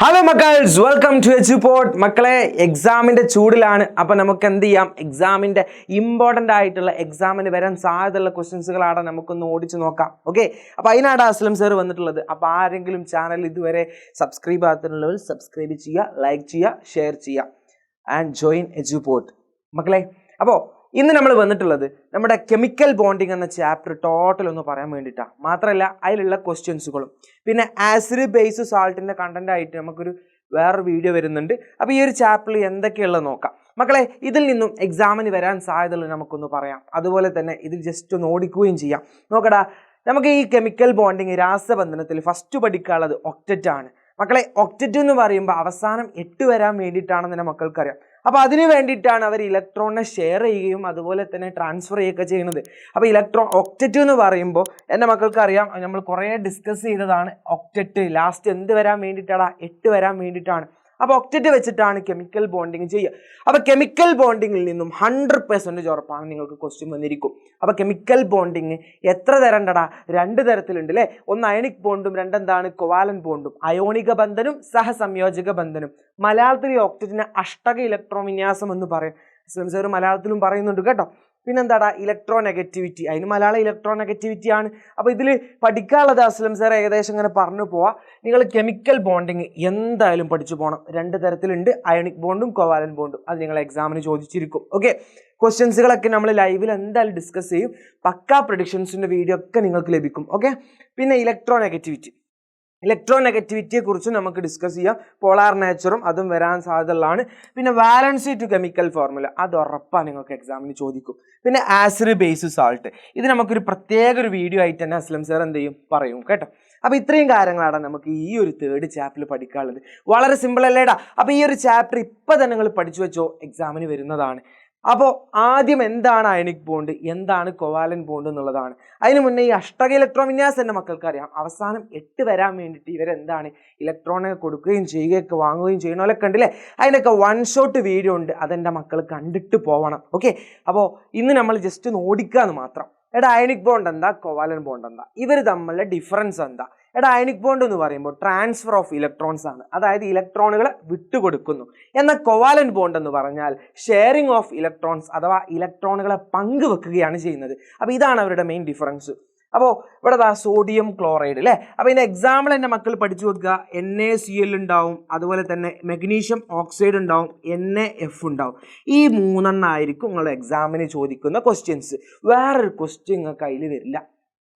Hello മക്കൾസ്, welcome to Eduport. മക്കളെ, എക്സാമിൻ്റെ ചൂടിലാണ്. അപ്പോൾ നമുക്ക് എന്ത് ചെയ്യാം? എക്സാമിൻ്റെ ഇമ്പോർട്ടൻ്റ് ആയിട്ടുള്ള എക്സാമിന് വരാൻ സാധ്യതയുള്ള ക്വസ്റ്റ്യൻസുകളാണ് നമുക്കൊന്ന് ഓടിച്ച് നോക്കാം. ഓക്കെ, അപ്പോൾ അതിനാണ് അസ്ലം സാർ വന്നിട്ടുള്ളത്. അപ്പോൾ ആരെങ്കിലും ചാനൽ ഇതുവരെ സബ്സ്ക്രൈബ് ആകാത്തുള്ളവർ സബ്സ്ക്രൈബ് ചെയ്യുക, ലൈക്ക് ചെയ്യുക, ഷെയർ ചെയ്യുക ആൻഡ് ജോയിൻ എജുപോർട്ട്. മക്കളെ, അപ്പോൾ ഇന്ന് നമ്മൾ വന്നിട്ടുള്ളത് നമ്മുടെ കെമിക്കൽ ബോണ്ടിങ് എന്ന ചാപ്റ്റർ ടോട്ടൽ ഒന്ന് പറയാൻ വേണ്ടിയിട്ടാണ്. മാത്രമല്ല അതിലുള്ള ക്വസ്റ്റ്യൻസുകളും പിന്നെ ആസിഡ് ബേസ് സാൾട്ടിൻ്റെ കണ്ടന്റ് ആയിട്ട് നമുക്കൊരു വേറൊരു വീഡിയോ വരുന്നുണ്ട്. അപ്പോൾ ഈ ഒരു ചാപ്റ്ററിൽ എന്തൊക്കെയുള്ളത് നോക്കാം. മക്കളെ, ഇതിൽ നിന്നും എക്സാമിന് വരാൻ സാധ്യതകൾ നമുക്കൊന്ന് പറയാം. അതുപോലെ തന്നെ ഇതിൽ ജസ്റ്റ് ഒന്ന് ഓടിക്കുകയും ചെയ്യാം. നോക്കടാ, നമുക്ക് ഈ കെമിക്കൽ ബോണ്ടിങ് രാസബന്ധനത്തിൽ ഫസ്റ്റ് പഠിക്കാനുള്ളത് ഒക്റ്ററ്റ് ആണ്. മക്കളെ, ഒക്റ്ററ്റ് എന്ന് പറയുമ്പോൾ അവസാനം 8 വരാൻ വേണ്ടിയിട്ടാണെന്ന് തന്നെ മക്കൾക്കറിയാം. അപ്പോൾ അതിന് വേണ്ടിയിട്ടാണ് അവർ ഇലക്ട്രോണിനെ ഷെയർ ചെയ്യുകയും അതുപോലെ തന്നെ ട്രാൻസ്ഫർ ചെയ്യുകയൊക്കെ ചെയ്യുന്നത്. അപ്പോൾ ഒക്റ്ററ്റ് എന്ന് പറയുമ്പോൾ എൻ്റെ മക്കൾക്കറിയാം, നമ്മൾ കുറേ ഡിസ്കസ് ചെയ്തതാണ്. ഒക്റ്ററ്റ് ലാസ്റ്റ് എന്ത് വരാൻ വേണ്ടിയിട്ടാണ്? 8 വരാൻ വേണ്ടിയിട്ടാണ്. അപ്പോൾ ഒക്റ്ററ്റ് വെച്ചിട്ടാണ് കെമിക്കൽ ബോണ്ടിങ് ചെയ്യുക. അപ്പോൾ കെമിക്കൽ ബോണ്ടിങ്ങിൽ നിന്നും 100% ഉറപ്പാണ് നിങ്ങൾക്ക് ക്വസ്റ്റ്യൻ വന്നിരിക്കും. അപ്പോൾ കെമിക്കൽ ബോണ്ടിങ് എത്ര തരം ഉണ്ടടാ? 2 തരത്തിലുണ്ട് അല്ലേ? ഒന്ന് അയണിക് ബോണ്ടും, രണ്ടെന്താണ്? കൊവാലൻ ബോണ്ടും. അയോണിക ബന്ധനും സഹസംയോജക ബന്ധനും. മലയാളത്തിൽ ഒക്റ്ററ്റിന് അഷ്ടക ഇലക്ട്രോൺ വിന്യാസം എന്ന് പറയും. അസ്ലം സാർ മലയാളത്തിലും പറയുന്നുണ്ട് കേട്ടോ. പിന്നെന്താടാ? Electro negativity. അതിന് മലയാളം ഇലക്ട്രോ നെഗറ്റിവിറ്റി ആണ്. അപ്പോൾ ഇതിൽ പഠിക്കാനുള്ളത് അസ്ലം സാർ ഏകദേശം ഇങ്ങനെ പറഞ്ഞു പോവാം. നിങ്ങൾ കെമിക്കൽ ബോണ്ടിങ് എന്തായാലും പഠിച്ചു പോകണം. 2 തരത്തിലുണ്ട്, അയണിക് ബോണ്ടും കൊവാലൻ ബോണ്ടും. അത് നിങ്ങൾ എക്സാമിന് ചോദിച്ചിരിക്കും. ഓക്കെ, ക്വസ്റ്റ്യൻസുകളൊക്കെ നമ്മൾ ലൈവിൽ എന്തായാലും ഡിസ്കസ് ചെയ്യും. പക്കാ പ്രഡിക്ഷൻസിൻ്റെ വീഡിയോ ഒക്കെ നിങ്ങൾക്ക് ലഭിക്കും. ഓക്കെ, പിന്നെ ഇലക്ട്രോ നെഗറ്റിവിറ്റിയെ കുറിച്ച് നമുക്ക് ഡിസ്കസ് ചെയ്യാം. പോളാർ നേച്ചറും അതും വരാൻ സാധ്യതയുള്ളതാണ്. പിന്നെ വാലൻസി ടു കെമിക്കൽ ഫോർമുല, അത് ഉറപ്പാണ് നിങ്ങൾക്ക് എക്സാമിന് ചോദിക്കും. പിന്നെ ആസിഡ് ബേസ് സാൾട്ട്, ഇത് നമുക്കൊരു പ്രത്യേക ഒരു വീഡിയോ ആയിട്ട് തന്നെ അസ്ലം സാർ എന്ത് ചെയ്യും? പറയും കേട്ടോ. അപ്പോൾ ഇത്രയും കാര്യങ്ങളാണ് നമുക്ക് ഈ ഒരു 3rd ചാപ്റ്ററിൽ പഠിക്കാനുള്ളത്. വളരെ സിമ്പിൾ അല്ലേടാ? അപ്പോൾ ഈ ഒരു ചാപ്റ്റർ ഇപ്പം തന്നെ നിങ്ങൾ പഠിച്ചു വെച്ചോ, എക്സാമിന് വരുന്നതാണ്. അപ്പോൾ ആദ്യം എന്താണ് അയണിക് ബോണ്ട്, എന്താണ് കൊവാലൻ ബോണ്ട് എന്നുള്ളതാണ്. അതിന് മുന്നേ ഈ അഷ്ടക ഇലക്ട്രോൺ വിന്യാസം എൻ്റെ മക്കൾക്കറിയാം. അവസാനം 8 വരാൻ വേണ്ടിയിട്ട് ഇവരെന്താണ്? ഇലക്ട്രോണെ കൊടുക്കുകയും ചെയ്യുകയൊക്കെ വാങ്ങുകയും ചെയ്യണമല്ലൊക്കെ ഉണ്ടല്ലേ? അതിൻ്റെയൊക്കെ 1 ഷോട്ട് വീഡിയോ ഉണ്ട്. അതെൻ്റെ മക്കൾ കണ്ടിട്ട് പോകണം. ഓക്കെ, അപ്പോൾ ഇന്ന് നമ്മൾ ജസ്റ്റ് ഒന്ന് ഓടിക്കാന്ന് മാത്രം. എടാ, അയണിക് ബോണ്ട് എന്താ? കൊവാലൻ ബോണ്ട് എന്താ? ഇവർ തമ്മിലുള്ള ഡിഫറൻസ് എന്താ? എടാ, അയണിക് ബോണ്ട് എന്ന് പറയുമ്പോൾ ട്രാൻസ്ഫർ ഓഫ് ഇലക്ട്രോൺസ് ആണ്, അതായത് ഇലക്ട്രോണുകളെ വിട്ടുകൊടുക്കുന്നു. എന്നാൽ കൊവാലൻ ബോണ്ട് എന്ന് പറഞ്ഞാൽ ഷെയറിംഗ് ഓഫ് ഇലക്ട്രോൺസ് അഥവാ ഇലക്ട്രോണുകളെ പങ്കുവെക്കുകയാണ് ചെയ്യുന്നത്. അപ്പോൾ ഇതാണ് അവരുടെ മെയിൻ ഡിഫറൻസ്. അപ്പോൾ ഇവിടെ സോഡിയം ക്ലോറൈഡ് അല്ലേ? അപ്പോൾ ഇതിൻ്റെ എക്സാമ്പിൾ എൻ്റെ മക്കൾ പഠിച്ചു വെക്കുക. NaCl ഉണ്ടാവും, അതുപോലെ തന്നെ മെഗ്നീഷ്യം ഓക്സൈഡ് ഉണ്ടാവും, NaF ഉണ്ടാവും. ഈ 3 ആയിരിക്കും നിങ്ങളുടെ എക്സാമിന് ചോദിക്കുന്ന ക്വസ്റ്റ്യൻസ്. വേറൊരു ക്വസ്റ്റ്യൻ നിങ്ങൾക്ക് അതിൽ വരില്ല.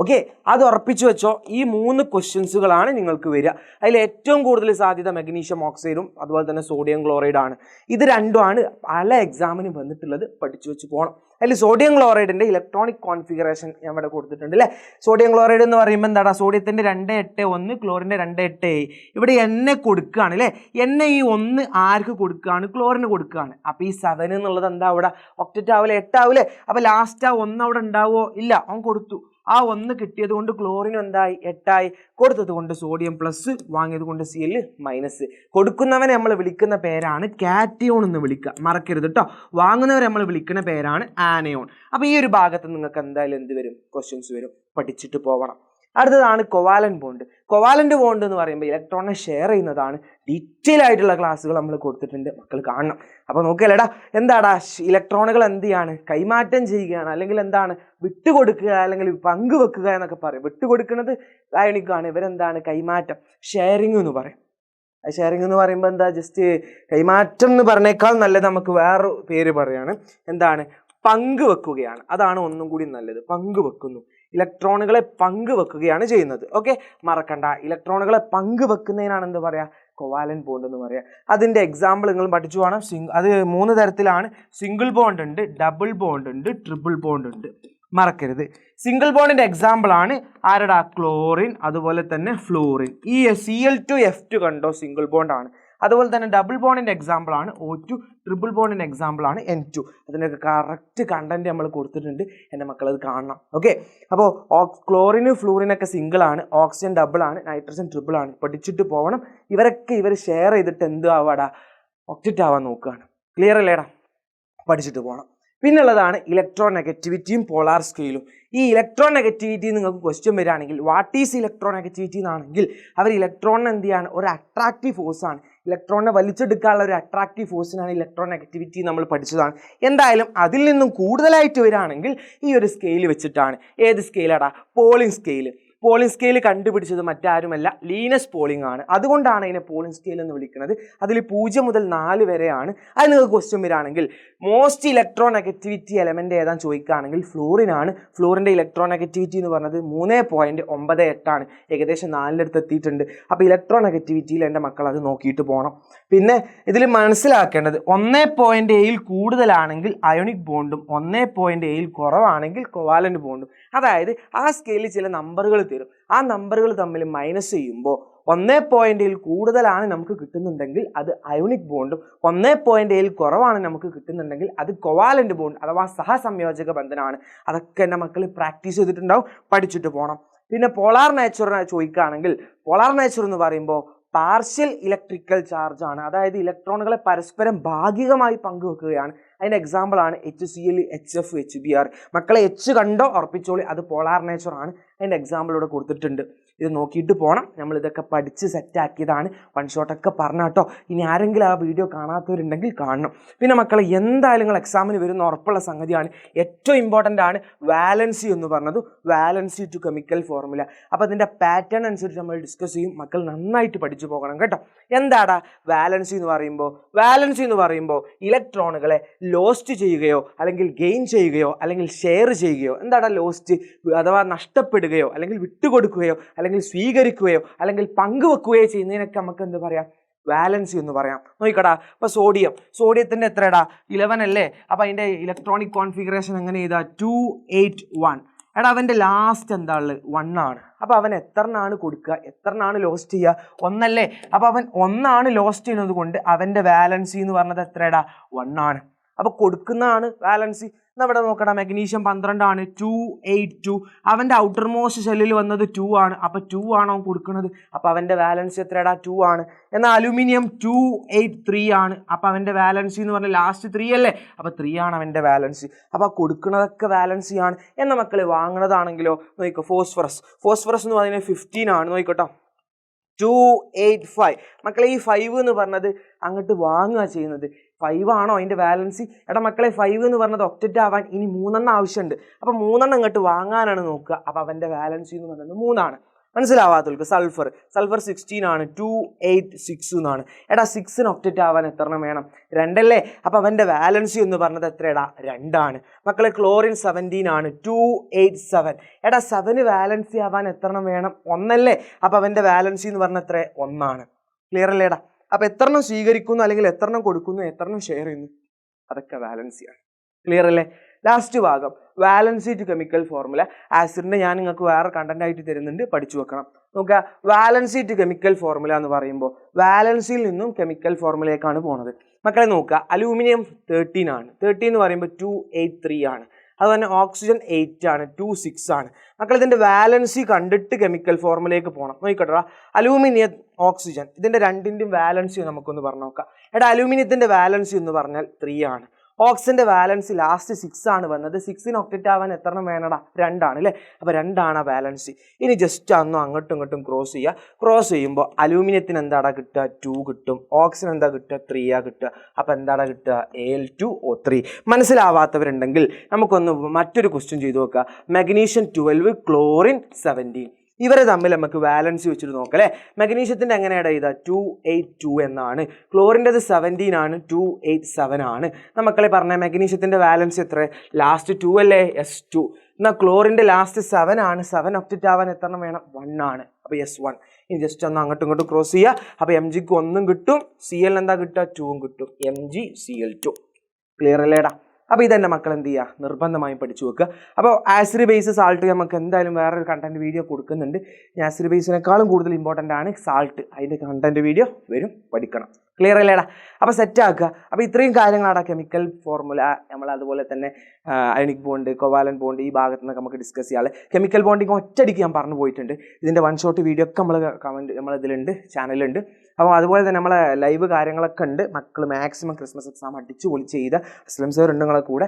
ഓക്കെ, അത് ഉറപ്പിച്ചു വെച്ചോ. ഈ 3 ക്വസ്റ്റ്യൻസുകളാണ് നിങ്ങൾക്ക് വരിക. അതിൽ ഏറ്റവും കൂടുതൽ സാധ്യത മെഗ്നീഷ്യം ഓക്സൈഡും അതുപോലെ തന്നെ സോഡിയം ക്ലോറൈഡാണ്. ഇത് രണ്ടുമാണ് പല എക്സാമിനും വന്നിട്ടുള്ളത്. പഠിച്ചു വെച്ച് പോകണം. അതിൽ സോഡിയം ക്ലോറൈഡിൻ്റെ ഇലക്ട്രോണിക് കോൺഫിഗറേഷൻ ഞാൻ ഇവിടെ കൊടുത്തിട്ടുണ്ട് അല്ലേ? സോഡിയം ക്ലോറൈഡ് എന്ന് പറയുമ്പോൾ എന്താണ്? സോഡിയത്തിൻ്റെ 281, ക്ലോറിൻ്റെ 287. ഇവിടെ എന്നെ കൊടുക്കുകയാണ് അല്ലേ? എന്നെ ഈ 1 ആർക്ക് കൊടുക്കുകയാണ്? ക്ലോറിന് കൊടുക്കുകയാണ്. അപ്പോൾ ഈ 7 എന്നുള്ളത് എന്താ? അവിടെ ഒക്റ്ററ്റ് ആവില്ലേ? 8 ആവില്ലേ? അപ്പോൾ ലാസ്റ്റ് ആ 1 അവിടെ ഉണ്ടാവുമോ? ഇല്ല, അവൻ കൊടുത്തു. ആ 1 കിട്ടിയത് കൊണ്ട് ക്ലോറിനും എന്തായി? 8 ആയി. കൊടുത്തത് കൊണ്ട് സോഡിയം പ്ലസ്, വാങ്ങിയത് കൊണ്ട് Cl മൈനസ്. കൊടുക്കുന്നവനെ നമ്മൾ വിളിക്കുന്ന പേരാണ് കാറ്റിയോൺ എന്ന് വിളിക്കുക, മറക്കരുത് കേട്ടോ. വാങ്ങുന്നവരെ നമ്മൾ വിളിക്കുന്ന പേരാണ് ആനയോൺ. അപ്പോൾ ഈ ഒരു ഭാഗത്ത് നിങ്ങൾക്ക് എന്തായാലും എന്ത് വരും? ക്വസ്റ്റ്യൻസ് വരും. പഠിച്ചിട്ട് പോകണം. അടുത്തതാണ് കൊവാലൻ ബോണ്ട്. കൊവാലൻ്റ് ബോണ്ട് എന്ന് പറയുമ്പോൾ ഇലക്ട്രോണിനെ ഷെയർ ചെയ്യുന്നതാണ്. ഡീറ്റെയിൽ ആയിട്ടുള്ള ക്ലാസ്സുകൾ നമ്മൾ കൊടുത്തിട്ടുണ്ട്, മക്കൾ കാണണം. അപ്പോൾ നോക്കിയല്ലേടാ, എന്താടാ? ഇലക്ട്രോണുകൾ എന്ത് ചെയ്യാണ്? കൈമാറ്റം ചെയ്യുകയാണ്, അല്ലെങ്കിൽ എന്താണ്? വിട്ടുകൊടുക്കുക, അല്ലെങ്കിൽ പങ്കുവെക്കുക എന്നൊക്കെ പറയും. വിട്ടുകൊടുക്കുന്നത് അയണിക്കാണ്. ഇവരെന്താണ്? കൈമാറ്റം, ഷെയറിങ് എന്ന് പറയും. ഷെയറിങ് എന്ന് പറയുമ്പോൾ എന്താ? ജസ്റ്റ് കൈമാറ്റം എന്ന് പറഞ്ഞേക്കാൾ നല്ലത് നമുക്ക് വേറൊരു പേര് പറയാണ്. എന്താണ്? പങ്കുവെക്കുകയാണ്. അതാണ് ഒന്നും കൂടി നല്ലത്. പങ്കുവെക്കുന്നു, ഇലക്ട്രോണുകളെ പങ്കുവെക്കുകയാണ് ചെയ്യുന്നത്. ഓക്കെ, മറക്കണ്ട. ഇലക്ട്രോണുകളെ പങ്കുവെക്കുന്നതിനാണ് എന്ത് പറയുക? കൊവാലൻ ബോണ്ട് എന്ന് പറയുക. അതിൻ്റെ എക്സാമ്പിൾ നിങ്ങൾ പഠിച്ചു വേണം. അത് 3 തരത്തിലാണ്. സിംഗിൾ ബോണ്ട് ഉണ്ട്, ഡബിൾ ബോണ്ട് ഉണ്ട്, ട്രിപ്പിൾ ബോണ്ട് ഉണ്ട്. മറക്കരുത്. സിംഗിൾ ബോണ്ടിൻ്റെ എക്സാമ്പിൾ ആണ് ആരടാ? ക്ലോറിൻ, അതുപോലെ തന്നെ ഫ്ലൂറിൻ. ഈ Cl2F2 കണ്ടോ? സിംഗിൾ ബോണ്ട് ആണ്. അതുപോലെ തന്നെ ഡബിൾ ബോണ്ടിൻ്റെ എക്സാമ്പിൾ ആണ് O2, ട്രിപ്പിൾ ബോണ്ടിൻ്റെ എക്സാമ്പിൾ ആണ് N2. അതിനൊക്കെ കറക്റ്റ് കണ്ടന്റ് നമ്മൾ കൊടുത്തിട്ടുണ്ട്. എൻ്റെ മക്കളത് കാണണം. ഓക്കെ, അപ്പോൾ ക്ലോറിന് ഫ്ലൂറിനൊക്കെ സിംഗിൾ ആണ്, ഓക്സിജൻ ഡബിൾ ആണ്, നൈട്രജൻ ട്രിപ്പിൾ ആണ്. പഠിച്ചിട്ട് പോകണം. ഇവർ ഷെയർ ചെയ്തിട്ട് എന്ത് ആവാടാ? ഒക്റ്ററ്റ് ആവാൻ നോക്കുകയാണ്. ക്ലിയർ അല്ലേടാ? പഠിച്ചിട്ട് പോകണം. പിന്നുള്ളതാണ് ഇലക്ട്രോ നെഗറ്റിവിറ്റിയും പോളാർ സ്കെയിലും. ഈ ഇലക്ട്രോൺ നെഗറ്റിവിറ്റി നിങ്ങൾക്ക് ക്വസ്റ്റ്യൻ വരികയാണെങ്കിൽ വാട്ട് ഈസ് ഇലക്ട്രോൺ നെഗറ്റിവിറ്റി എന്നാണെങ്കിൽ അവർ ഇലക്ട്രോണിന് എന്ത് ചെയ്യാണ്, ഒരു അട്രാക്റ്റീവ് ഫോഴ്സാണ്. ഇലക്ട്രോണിനെ വലിച്ചെടുക്കാനുള്ള ഒരു അട്രാക്റ്റീവ് ഫോഴ്സിനാണ് ഇലക്ട്രോൺ നെഗറ്റിവിറ്റി നമ്മൾ പഠിച്ചതാണ്. എന്തായാലും അതിൽ നിന്നും കൂടുതലായിട്ട് വരികയാണെങ്കിൽ ഈ ഒരു സ്കെയിൽ വെച്ചിട്ടാണ്. ഏത് സ്കെയിലാടാ? Pauling scale. പോളിംഗ് സ്കെയിൽ കണ്ടുപിടിച്ചത് മറ്റാരുമല്ല, ലീനസ് പോളിംഗ് ആണ്. അതുകൊണ്ടാണ് അതിനെ പോളിംഗ് സ്കെയിൽ എന്ന് വിളിക്കുന്നത്. അതിൽ 0 മുതൽ 4 വരെയാണ്. അത് നിങ്ങൾക്ക് ക്വസ്റ്റ്യൻ വരികയാണെങ്കിൽ മോസ്റ്റ് ഇലക്ട്രോൺ നെഗറ്റിവിറ്റി എലമെന്റ് ഏതാന്ന് ചോദിക്കുകയാണെങ്കിൽ ഫ്ലൂറിനാണ്. ഫ്ലൂറിന്റെ ഇലക്ട്രോൺ നെഗറ്റിവിറ്റി എന്ന് പറഞ്ഞത് 3.98 ഏകദേശം 4 അടുത്ത് എത്തിയിട്ടുണ്ട്. അപ്പോൾ ഇലക്ട്രോൺ നെഗറ്റിവിറ്റിയിൽ എൻ്റെ മക്കൾ അത് നോക്കിയിട്ട് പോകണം. പിന്നെ ഇതിൽ മനസ്സിലാക്കേണ്ടത് 1.7 കൂടുതലാണെങ്കിൽ അയോണിക് ബോണ്ടും 1.7 കുറവാണെങ്കിൽ കോവാലന്റ് ബോണ്ടും. അതായത് ആ സ്കെയിലിൽ ചില നമ്പറുകൾ തരും. ആ നമ്പറുകൾ തമ്മിൽ മൈനസ് ചെയ്യുമ്പോൾ 1.7 കൂടുതലാണ് നമുക്ക് കിട്ടുന്നുണ്ടെങ്കിൽ അത് അയോണിക് ബോണ്ടും 1.7 കുറവാണ് നമുക്ക് കിട്ടുന്നുണ്ടെങ്കിൽ അത് കോവാലന്റ് ബോണ്ട് അഥവാ സഹസംയോജക ബന്ധനമാണ്. അതൊക്കെ എൻ്റെ മക്കൾ പ്രാക്ടീസ് ചെയ്തിട്ടുണ്ടാവും, പഠിച്ചിട്ട് പോകണം. പിന്നെ പോളാർ നേച്ചറിനെ ചോദിക്കുകയാണെങ്കിൽ പോളാർ നേച്ചർ എന്ന് പറയുമ്പോൾ പാർഷ്യൽ ഇലക്ട്രിക്കൽ ചാർജ് ആണ്. അതായത് ഇലക്ട്രോണുകളെ പരസ്പരം ഭാഗികമായി പങ്കുവെക്കുകയാണ്. അതിൻ്റെ എക്സാമ്പിളാണ് HCl, HF, HBr. മക്കളെ എച്ച് കണ്ടോ ഉറപ്പിച്ചോളി, അത് പോളാർ നേച്ചർ ആണ്. അതിൻ്റെ എക്സാമ്പിൾ ഇവിടെ കൊടുത്തിട്ടുണ്ട്. ഇത് നോക്കിയിട്ട് പോകണം. നമ്മൾ ഇതൊക്കെ പഠിച്ച് സെറ്റാക്കിയതാണ്. വൺ ഷോട്ടൊക്കെ പറഞ്ഞാട്ടോ. ഇനി ആരെങ്കിലും ആ വീഡിയോ കാണാത്തവരുണ്ടെങ്കിൽ കാണണം. പിന്നെ മക്കളെ എന്തായാലും നിങ്ങൾ എക്സാമിന് വരുന്ന ഉറപ്പുള്ള സംഗതിയാണ്. ഏറ്റവും ഇമ്പോർട്ടൻ്റ് ആണ് വാലൻസി എന്ന് പറഞ്ഞത്. Valency to chemical formula. അപ്പോൾ അതിൻ്റെ പാറ്റേൺ അനുസരിച്ച് നമ്മൾ ഡിസ്കസ് ചെയ്യും. മക്കൾ നന്നായിട്ട് പഠിച്ചു പോകണം കേട്ടോ. എന്താടാ വാലൻസി എന്ന് പറയുമ്പോൾ? വാലൻസി എന്ന് പറയുമ്പോൾ ഇലക്ട്രോണുകളെ ലോസ്റ്റ് ചെയ്യുകയോ അല്ലെങ്കിൽ ഗെയിൻ ചെയ്യുകയോ അല്ലെങ്കിൽ ഷെയർ ചെയ്യുകയോ. എന്താടാ ലോസ്റ്റ്? അഥവാ നഷ്ടപ്പെടുകയോ അല്ലെങ്കിൽ വിട്ടുകൊടുക്കുകയോ അല്ലെങ്കിൽ സ്വീകരിക്കുകയോ അല്ലെങ്കിൽ പങ്കുവെക്കുകയോ ചെയ്യുന്നതിനൊക്കെ നമുക്ക് എന്ത് പറയാം? വാലൻസി എന്ന് പറയാം. നോക്കടാ, അപ്പോൾ സോഡിയത്തിൻ്റെ എത്രടാ? 11 അല്ലേ? അപ്പോൾ അതിൻ്റെ ഇലക്ട്രോണിക് കോൺഫിഗറേഷൻ എങ്ങനെ ചെയ്താൽ 281. എടാ അവൻ്റെ ലാസ്റ്റ് എന്താ ഉള്ളത്? 1 ആണ്. അപ്പോൾ അവൻ എത്രനാണ് കൊടുക്കുക, എത്രനാണ് ലോസ്റ്റ് ചെയ്യുക? 1 അല്ലേ? അപ്പോൾ അവൻ 1 ലോസ്റ്റ് ചെയ്യുന്നത് കൊണ്ട് അവൻ്റെ വാലൻസി എന്ന് പറഞ്ഞത് എത്രടാ? 1 ആണ്. അപ്പോൾ കൊടുക്കുന്നതാണ് വാലൻസി. ഇവിടെ നോക്കടാ, മെഗ്നീഷ്യം 12 ആണ്, 282. അവൻ്റെ ഔട്ടർ മോസ്റ്റ് ഷെല്ലിൽ വന്നത് 2 ആണ്. അപ്പോൾ 2 ആണോ കൊടുക്കുന്നത്? അപ്പോൾ അവൻ്റെ വാലൻസി എത്രടാ? 2 ആണ്. എന്നാൽ അലുമിനിയം 283 ആണ്. അപ്പോൾ അവൻ്റെ വാലൻസി എന്ന് പറഞ്ഞാൽ ലാസ്റ്റ് 3 അല്ലേ? അപ്പോൾ 3 ആണ് അവൻ്റെ വാലൻസി. അപ്പോൾ കൊടുക്കുന്നതൊക്കെ വാലൻസി ആണ്. എന്ന മക്കൾ വാങ്ങുന്നതാണെങ്കിലോ നോക്കിക്കോ, ഫോസ്ഫറസ് എന്ന് പറയുന്നത് 15 ആണ്. നോക്കിക്കോട്ടോ, 285. മക്കളെ ഈ 5 എന്ന് പറഞ്ഞത് അങ്ങോട്ട് വാങ്ങുക ചെയ്യുന്നത്. 5 ആണോ അതിൻ്റെ വാലൻസി? എടാ മക്കളെ 5 എന്ന് പറഞ്ഞത് ഒക്ടറ്റ് ആവാൻ ഇനി 3 ആവശ്യമുണ്ട്. അപ്പോൾ 3 ഇങ്ങോട്ട് വാങ്ങാനാണ് നോക്കുക. അപ്പോൾ അവൻ്റെ വാലൻസി എന്ന് പറയുന്നത് 3 ആണ്. മനസ്സിലാവാത്തവർക്ക് സൾഫർ 16 ആണ്, 286 എന്നാണ്. എടാ 6 ഒക്ടറ്റ് ആവാൻ എത്ര വേണം? 2 അല്ലേ? അപ്പോൾ അവൻ്റെ വാലൻസി എന്ന് പറഞ്ഞത് എത്രയടാ? 2 ആണ്. മക്കളെ ക്ലോറിൻ 17 ആണ്, 287. എടാ 7 വാലൻസി ആവാൻ എത്ര വേണം? 1 അല്ലേ? അപ്പോൾ അവൻ്റെ വാലൻസി എന്ന് പറഞ്ഞാൽ എത്ര? 1 ആണ്. ക്ലിയർ അല്ലേടാ? അപ്പോൾ എത്രണ്ണം സ്വീകരിക്കുന്നു അല്ലെങ്കിൽ എത്രണ്ണം കൊടുക്കുന്നു, എത്രണ്ണം ഷെയർ ചെയ്യുന്നു, അതൊക്കെ വാലൻസിയാണ്. ക്ലിയർ അല്ലേ? ലാസ്റ്റ് ഭാഗം വാലൻസി ടു കെമിക്കൽ ഫോർമുല. ആസിഡിൻ്റെ ഞാൻ നിങ്ങൾക്ക് വേറെ കണ്ടന്റ് ആയിട്ട് തരുന്നുണ്ട്, പഠിച്ചു വെക്കണം. നോക്കുക, വാലൻസി ടു കെമിക്കൽ ഫോർമുല എന്ന് പറയുമ്പോൾ വാലൻസിയിൽ നിന്നും കെമിക്കൽ ഫോർമുലയിലേക്കാണ് പോണത്. മക്കളെ നോക്കുക, അലൂമിനിയം 13 ആണ്. 13 എന്ന് പറയുമ്പോൾ 283 ആണ്. അതുപോലെ ഓക്സിജൻ 8 ആണ്, 26 ആണ്. മക്കൾ ഇതിൻ്റെ വാലൻസി കണ്ടിട്ട് കെമിക്കൽ ഫോർമുലയിലേക്ക് പോകണം. നോക്കിക്കോട്ടെ, അലൂമിനിയം, ഓക്സിജൻ, ഇതിൻ്റെ രണ്ടിൻ്റെയും വാലൻസി നമുക്കൊന്ന് പറഞ്ഞു നോക്കാം. എടാ അലൂമിനിയത്തിൻ്റെ വാലൻസി എന്ന് പറഞ്ഞാൽ 3 ആണ്. ഓക്സിജൻ്റെ വാലൻസി ലാസ്റ്റ് 6 ആണ് വന്നത്. 6 ഒക്ടറ്റ് ആവാൻ എത്ര വേണടാ? 2 ആണ് അല്ലേ? അപ്പോൾ 2 ആണ് വാലൻസി. ഇനി ജസ്റ്റ് അന്ന് അങ്ങോട്ടും ഇങ്ങോട്ടും ക്രോസ് ചെയ്യുക. ക്രോസ് ചെയ്യുമ്പോൾ അലൂമിനിയത്തിന് എന്താടാ കിട്ടുക? 2 കിട്ടും. ഓക്സിജൻ എന്താ കിട്ടുക? 3 കിട്ടുക. അപ്പോൾ എന്താടാ കിട്ടുക? Al2O3. മനസ്സിലാവാത്തവരുണ്ടെങ്കിൽ നമുക്കൊന്ന് മറ്റൊരു ക്വസ്റ്റ്യൻ ചെയ്ത് നോക്കുക. Magnesium 12, chlorine 17. ഇവരെ തമ്മിൽ നമുക്ക് വാലൻസി വെച്ചിട്ട് നോക്കാം അല്ലേ? മെഗ്നീഷ്യത്തിൻ്റെ എങ്ങനെയാണ് ചെയ്താൽ 282 എന്നാണ്. ക്ലോറിൻ്റെത് 17 ആണ്, 287 ആണ്. മക്കളെ പറഞ്ഞ മെഗ്നീഷ്യത്തിൻ്റെ വാലൻസി എത്ര? ലാസ്റ്റ് 2 അല്ലേ? S2. എന്നാൽ ക്ലോറിൻ്റെ ലാസ്റ്റ് 7 ആണ്. 7 ഒക്ടറ്റ് ആവാൻ എത്ര വേണം? 1 ആണ്. അപ്പോൾ S1. ഇനി ജസ്റ്റ് ഒന്ന് അങ്ങോട്ടും ഇങ്ങോട്ടും ക്രോസ് ചെയ്യുക. അപ്പോൾ Mgക്ക് 1 കിട്ടും, Cl എന്താ കിട്ടുക? 2 കിട്ടും. MgCl2. ക്ലിയർ അല്ലേടാ? അപ്പോൾ ഇതെന്നെ മക്കൾ എന്ത് ചെയ്യുക? നിർബന്ധമായും പഠിച്ചു വെക്കുക. അപ്പോൾ ആസിഡ് ബേസ് സാൾട്ട് നമുക്ക് എന്തായാലും വേറൊരു കണ്ടന്റ് വീഡിയോ കൊടുക്കുന്നുണ്ട്. ആസിഡ് ബേസിനേക്കാളും കൂടുതൽ ഇമ്പോർട്ടൻ്റ് ആണ് സാൾട്ട്. അതിൻ്റെ കണ്ടന്റ് വീഡിയോ വരും, പഠിക്കണം. ക്ലിയർ അല്ലേടാ? അപ്പോൾ സെറ്റ് ആക്കുക. അപ്പോൾ ഇത്രയും കാര്യങ്ങളാണ് കെമിക്കൽ ഫോർമുല. നമ്മൾ അതുപോലെ തന്നെ അയണിക് ബോണ്ട്, കോവാലൻ ബോണ്ട്, ഈ ഭാഗത്ത് നിന്നൊക്കെ നമുക്ക് ഡിസ്കസ് ചെയ്യാം. കെമിക്കൽ ബോണ്ടിങ് ഒറ്റയടിക്ക് ഞാൻ പറഞ്ഞു പോയിട്ടുണ്ട്. ഇതിൻ്റെ വൺ ഷോട്ട് വീഡിയോ ഒക്കെ നമ്മളിതിലുണ്ട്, ചാനലുണ്ട്. അപ്പോൾ അതുപോലെ തന്നെ നമ്മളെ ലൈവ് കാര്യങ്ങളൊക്കെ ഉണ്ട്. മക്കൾ മാക്സിമം ക്രിസ്മസ് എക്സാം അടിച്ച് പൊളിച്ച് ചെയ്ത അസ്ലം സാർ ഉണ്ട് നിങ്ങളെ കൂടെ.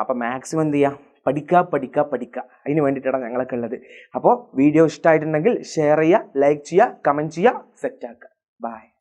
അപ്പോൾ മാക്സിമം എന്ത് ചെയ്യുക? പഠിക്കുക. അതിന് വേണ്ടിയിട്ടാണ് ഞങ്ങളൊക്കെ ഉള്ളത്. അപ്പോൾ വീഡിയോ ഇഷ്ടമായിട്ടുണ്ടെങ്കിൽ ഷെയർ ചെയ്യുക, ലൈക്ക് ചെയ്യുക, കമൻറ്റ് ചെയ്യുക, സെറ്റ് ആക്കുക. ബൈ.